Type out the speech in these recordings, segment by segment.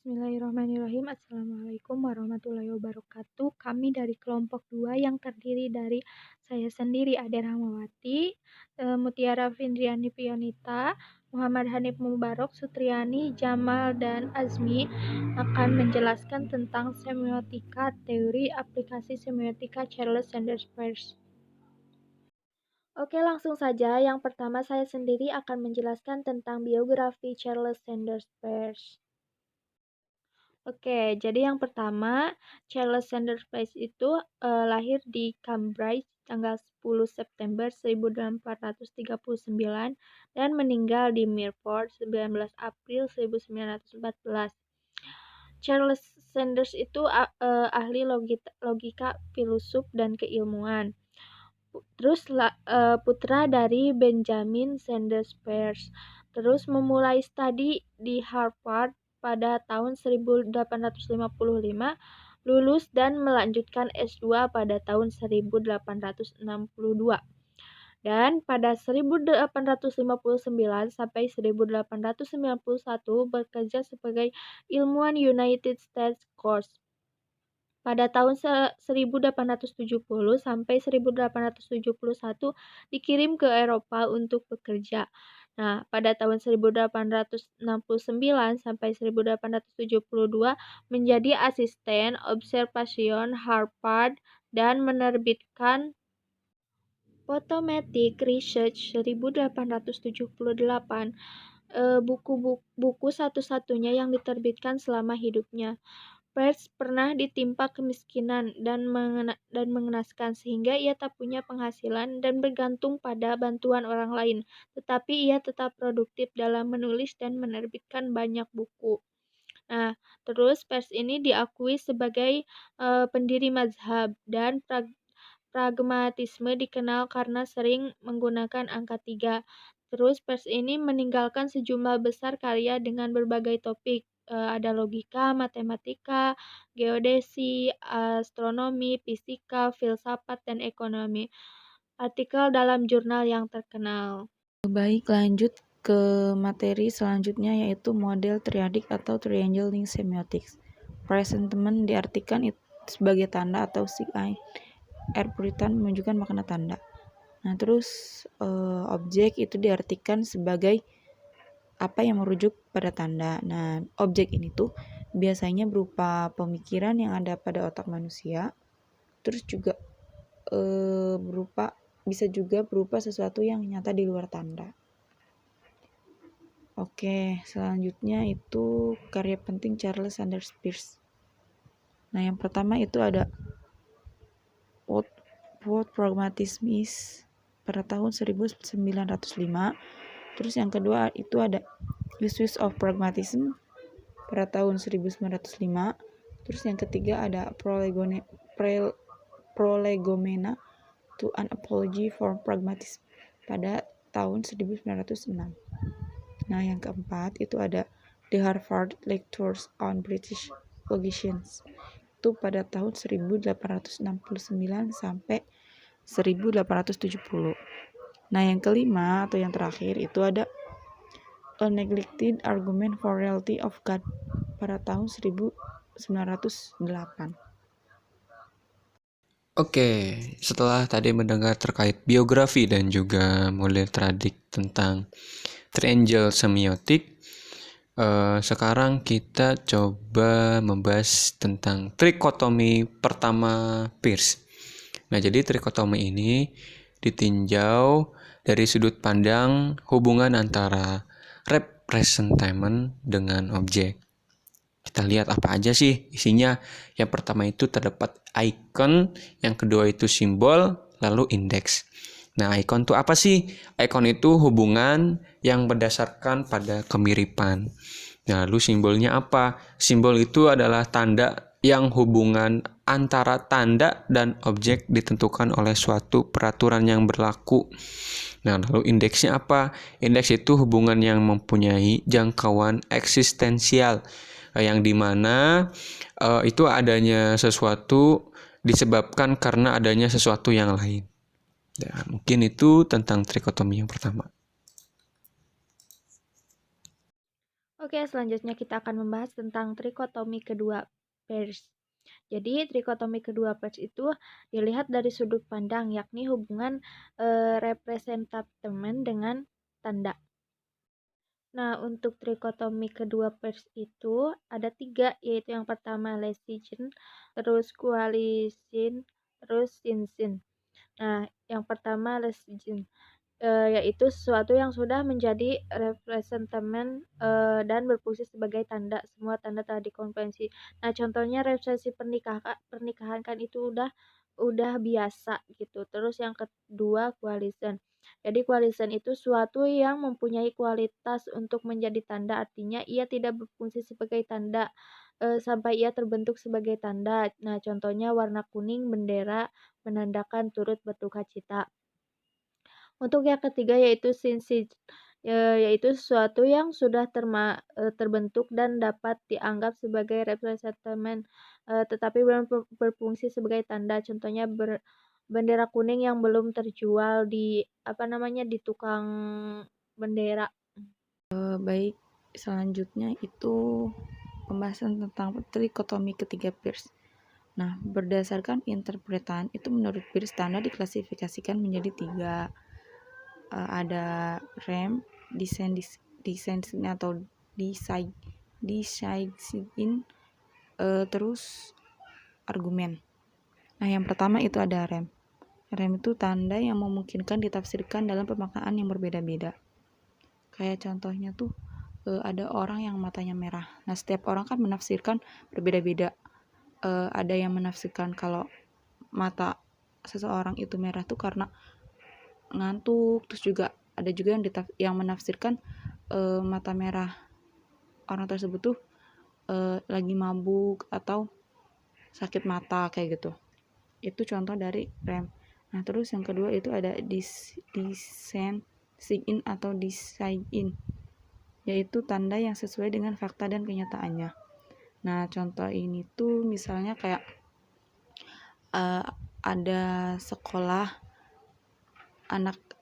Bismillahirrahmanirrahim. Assalamualaikum warahmatullahi wabarakatuh. Kami dari kelompok 2 yang terdiri dari saya sendiri, Ade Rahmawati, Mutiara Findriani Pionita, Muhammad Hanif Mubarok, Sutriani, Jamal, dan Azmi akan menjelaskan tentang semiotika, teori aplikasi semiotika Charles Sanders Peirce. Oke, langsung saja. Yang pertama, saya sendiri akan menjelaskan tentang biografi Charles Sanders Peirce. Oke, jadi yang pertama, Charles Sanders Peirce itu lahir di Cambridge tanggal 10 September 1839 dan meninggal di Milford 19 April 1914. Charles Sanders itu ahli logika, filsuf, dan keilmuan. Terus putra dari Benjamin Sanders Peirce. Terus memulai studi di Harvard pada tahun 1855, lulus dan melanjutkan S2 pada tahun 1862. Dan pada 1859 sampai 1891 bekerja sebagai ilmuwan United States Coast. Pada tahun 1870 sampai 1871 dikirim ke Eropa untuk bekerja. Nah, pada tahun 1869 sampai 1872 menjadi asisten observation Harvard dan menerbitkan Photometric Research 1878, buku satu-satunya yang diterbitkan selama hidupnya. Peirce pernah ditimpa kemiskinan dan mengenaskan sehingga ia tak punya penghasilan dan bergantung pada bantuan orang lain, tetapi ia tetap produktif dalam menulis dan menerbitkan banyak buku. Nah, terus Peirce ini diakui sebagai pendiri mazhab dan pragmatisme, dikenal karena sering menggunakan angka 3. Terus Peirce ini meninggalkan sejumlah besar karya dengan berbagai topik. Ada logika, matematika, geodesi, astronomi, fisika, filsafat, dan ekonomi. Artikel dalam jurnal yang terkenal. Baik, lanjut ke materi selanjutnya, yaitu model triadik atau triangle link semiotics. Presentment diartikan sebagai tanda atau sign. Erpuritan menunjukkan makna tanda. Nah, terus objek itu diartikan sebagai apa yang merujuk pada tanda. Nah, objek ini tuh biasanya berupa pemikiran yang ada pada otak manusia. Terus juga bisa juga berupa sesuatu yang nyata di luar tanda. Oke, selanjutnya itu karya penting Charles Sanders Peirce. Nah, yang pertama itu ada What Pragmatism Is pada tahun 1905. Terus yang kedua itu ada Uses of Pragmatism pada tahun 1905. Terus yang ketiga ada Prolegomena to an Apology for Pragmatism pada tahun 1906. Nah, yang keempat itu ada The Harvard Lectures on British Logicians, itu pada tahun 1869 sampai 1870. Nah, yang kelima atau yang terakhir itu ada A Neglected Argument for Reality of God pada tahun 1908. Oke, setelah tadi mendengar terkait biografi dan juga model triadik tentang triangle semiotik, sekarang kita coba membahas tentang trikotomi pertama Peirce. Nah, jadi trikotomi ini ditinjau dari sudut pandang hubungan antara representamen dengan objek. Kita lihat apa aja sih isinya. Yang pertama itu terdapat icon, yang kedua itu simbol, lalu indeks. Nah, icon itu apa sih? Icon itu hubungan yang berdasarkan pada kemiripan. Nah, lalu simbolnya apa? Simbol itu adalah tanda yang hubungan antara tanda dan objek ditentukan oleh suatu peraturan yang berlaku. Nah, lalu indeksnya apa? Indeks itu hubungan yang mempunyai jangkauan eksistensial, yang dimana itu adanya sesuatu disebabkan karena adanya sesuatu yang lain. Ya, mungkin itu tentang trikotomi yang pertama. Oke, selanjutnya kita akan membahas tentang trikotomi kedua pairs. Jadi, trikotomi kedua pairs itu dilihat dari sudut pandang, yakni hubungan representatemen dengan tanda. Nah, untuk trikotomi kedua pairs itu ada 3, yaitu yang pertama lecisin, terus coalisin, terus sinsin. Nah, yang pertama lecisin, yaitu sesuatu yang sudah menjadi representamen dan berfungsi sebagai tanda. Semua tanda telah dikonvensi. Nah, contohnya resepsi pernikahan kan itu udah biasa gitu. Terus yang kedua coalition. Jadi coalition itu suatu yang mempunyai kualitas untuk menjadi tanda, artinya ia tidak berfungsi sebagai tanda sampai ia terbentuk sebagai tanda. Nah, contohnya warna kuning bendera menandakan turut berduka cita. Untuk yang ketiga yaitu sinsi, yaitu sesuatu yang sudah terbentuk dan dapat dianggap sebagai representamen, tetapi belum berfungsi sebagai tanda. Contohnya bendera kuning yang belum terjual di di tukang bendera. Baik, selanjutnya itu pembahasan tentang trikotomi ketiga Peirce. Nah, berdasarkan interpretan itu menurut Peirce tanda diklasifikasikan menjadi 3. Ada rem, descending atau deciding, terus argumen. Nah, yang pertama itu ada rem. Rem itu tanda yang memungkinkan ditafsirkan dalam pemaknaan yang berbeda-beda. Kayak contohnya tuh ada orang yang matanya merah. Nah, setiap orang kan menafsirkan berbeda-beda. Ada yang menafsirkan kalau mata seseorang itu merah tuh karena ngantuk. Terus juga ada juga yang menafsirkan mata merah orang tersebut tuh lagi mabuk atau sakit mata kayak gitu. Itu contoh dari rem. Nah, terus yang kedua itu ada descending atau deciding, yaitu tanda yang sesuai dengan fakta dan kenyataannya. Nah, contoh ini tuh misalnya kayak ada sekolah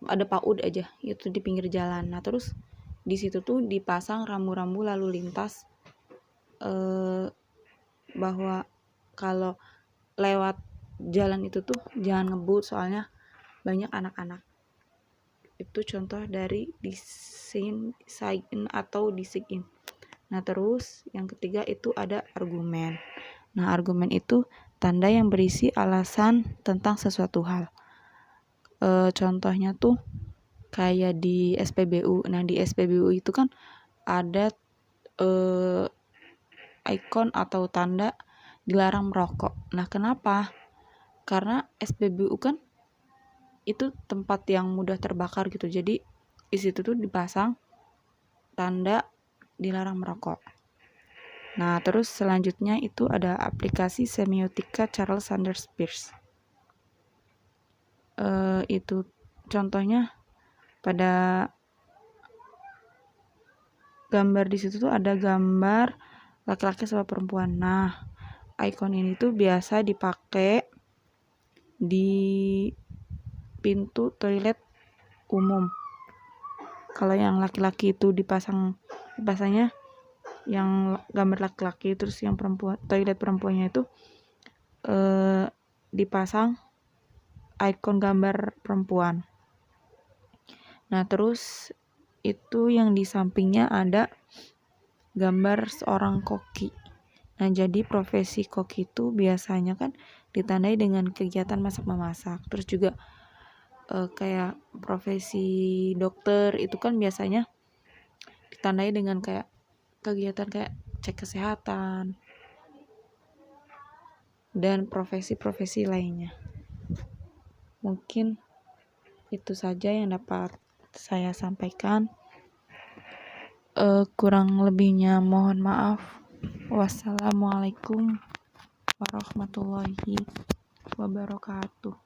ada PAUD aja itu di pinggir jalan. Nah, terus di situ tuh dipasang rambu-rambu lalu lintas bahwa kalau lewat jalan itu tuh jangan ngebut soalnya banyak anak-anak. Itu contoh dari design atau design. Nah, terus yang ketiga itu ada argumen. Nah, argumen itu tanda yang berisi alasan tentang sesuatu hal. Contohnya tuh kayak di SPBU. Nah, di SPBU itu kan ada ikon atau tanda dilarang merokok. Nah, kenapa? Karena SPBU kan itu tempat yang mudah terbakar gitu. Jadi di situ tuh dipasang tanda dilarang merokok. Nah, terus selanjutnya itu ada aplikasi semiotika Charles Sanders Peirce. Itu contohnya pada gambar di situ tuh ada gambar laki-laki sama perempuan. Nah, ikon ini tuh biasa dipakai di pintu toilet umum. Kalau yang laki-laki itu dipasangnya yang gambar laki-laki, terus yang perempuan toilet perempuannya itu dipasang ikon gambar perempuan. Nah, terus itu yang di sampingnya ada gambar seorang koki. Nah, jadi profesi koki itu biasanya kan ditandai dengan kegiatan masak-memasak. Terus juga kayak profesi dokter itu kan biasanya ditandai dengan kayak kegiatan kayak cek kesehatan dan profesi-profesi lainnya. Mungkin itu saja yang dapat saya sampaikan. Kurang lebihnya mohon maaf. Wassalamualaikum warahmatullahi wabarakatuh.